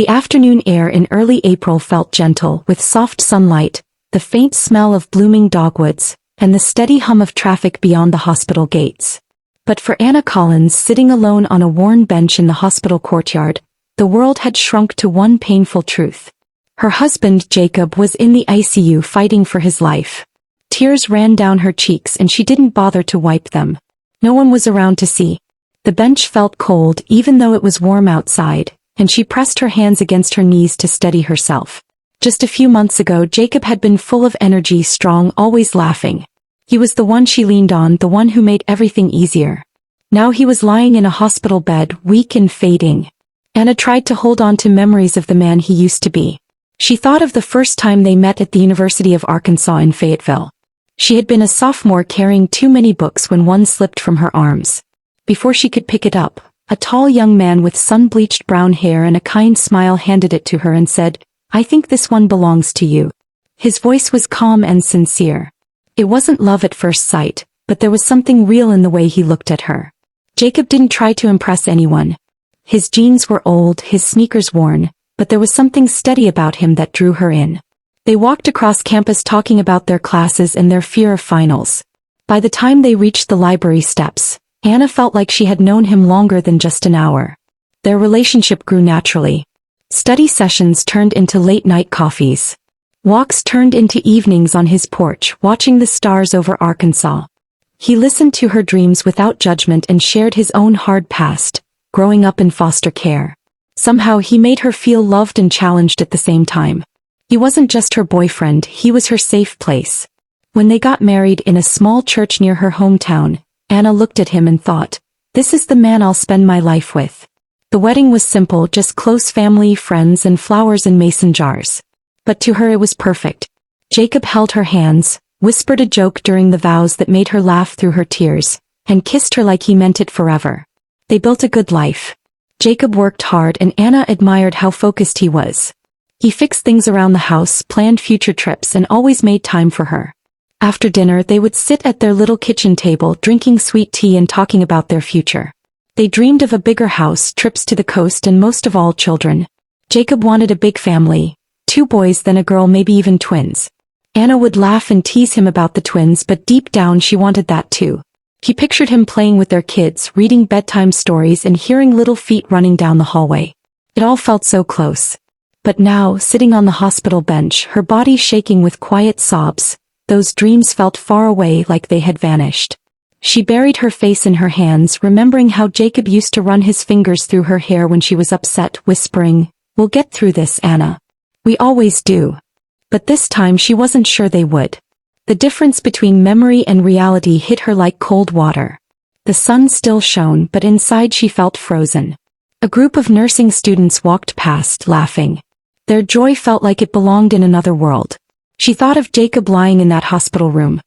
The afternoon air in early April felt gentle, with soft sunlight, the faint smell of blooming dogwoods, and the steady hum of traffic beyond the hospital gates. But for Anna Collins, sitting alone on a worn bench in the hospital courtyard, the world had shrunk to one painful truth. Her husband, Jacob, was in the ICU fighting for his life. Tears ran down her cheeks and she didn't bother to wipe them. No one was around to see. The bench felt cold even though it was warm outside, and she pressed her hands against her knees to steady herself. Just a few months ago, Jacob had been full of energy, strong, always laughing. He was the one she leaned on, the one who made everything easier. Now he was lying in a hospital bed, weak and fading. Anna tried to hold on to memories of the man he used to be. She thought of the first time they met at the University of Arkansas in Fayetteville. She had been a sophomore carrying too many books when one slipped from her arms. Before she could pick it up, a tall young man with sun-bleached brown hair and a kind smile handed it to her and said, "I think this one belongs to you." His voice was calm and sincere. It wasn't love at first sight, but there was something real in the way he looked at her. Jacob didn't try to impress anyone. His jeans were old, his sneakers worn, but there was something steady about him that drew her in. They walked across campus talking about their classes and their fear of finals. By the time they reached the library steps, Anna felt like she had known him longer than just an hour. Their relationship grew naturally. Study sessions turned into late-night coffees. Walks turned into evenings on his porch, watching the stars over Arkansas. He listened to her dreams without judgment and shared his own hard past, growing up in foster care. Somehow he made her feel loved and challenged at the same time. He wasn't just her boyfriend, he was her safe place. When they got married in a small church near her hometown, Anna looked at him and thought, "This is the man I'll spend my life with." The wedding was simple, just close family, friends, and flowers in mason jars. But to her it was perfect. Jacob held her hands, whispered a joke during the vows that made her laugh through her tears, and kissed her like he meant it forever. They built a good life. Jacob worked hard and Anna admired how focused he was. He fixed things around the house, planned future trips, and always made time for her. After dinner they would sit at their little kitchen table drinking sweet tea and talking about their future. They dreamed of a bigger house, trips to the coast, and most of all, children. Jacob wanted a big family. 2 boys, then a girl, maybe even twins. Anna would laugh and tease him about the twins, but deep down she wanted that too. He pictured him playing with their kids, reading bedtime stories and hearing little feet running down the hallway. It all felt so close. But now, sitting on the hospital bench, her body shaking with quiet sobs, those dreams felt far away, like they had vanished. She buried her face in her hands, remembering how Jacob used to run his fingers through her hair when she was upset, whispering, "We'll get through this, Anna. We always do." But this time she wasn't sure they would. The difference between memory and reality hit her like cold water. The sun still shone, but inside she felt frozen. A group of nursing students walked past, laughing. Their joy felt like it belonged in another world. She thought of Jacob lying in that hospital room.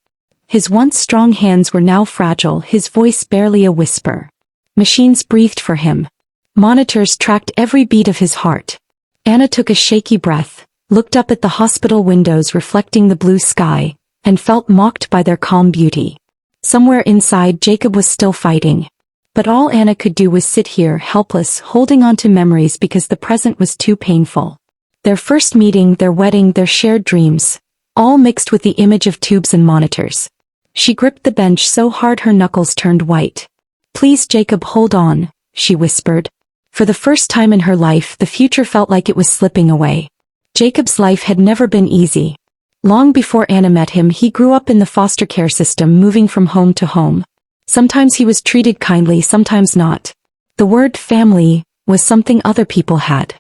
His once strong hands were now fragile, his voice barely a whisper. Machines breathed for him. Monitors tracked every beat of his heart. Anna took a shaky breath, looked up at the hospital windows reflecting the blue sky, and felt mocked by their calm beauty. Somewhere inside, Jacob was still fighting. But all Anna could do was sit here, helpless, holding on to memories because the present was too painful. Their first meeting, their wedding, their shared dreams, all mixed with the image of tubes and monitors. She gripped the bench so hard her knuckles turned white. "Please, Jacob, hold on," she whispered. For the first time in her life, the future felt like it was slipping away. Jacob's life had never been easy. Long before Anna met him, he grew up in the foster care system, moving from home to home. Sometimes he was treated kindly, sometimes not. The word family was something other people had.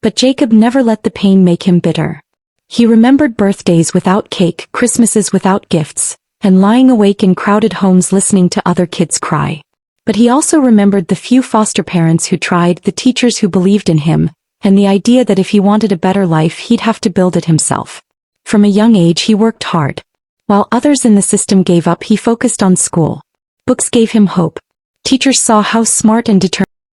But Jacob never let the pain make him bitter. He remembered birthdays without cake, Christmases without gifts, and lying awake in crowded homes listening to other kids cry. But he also remembered the few foster parents who tried, the teachers who believed in him, and the idea that if he wanted a better life he'd have to build it himself. From a young age he worked hard. While others in the system gave up, he focused on school. Books gave him hope. Teachers saw how smart and determined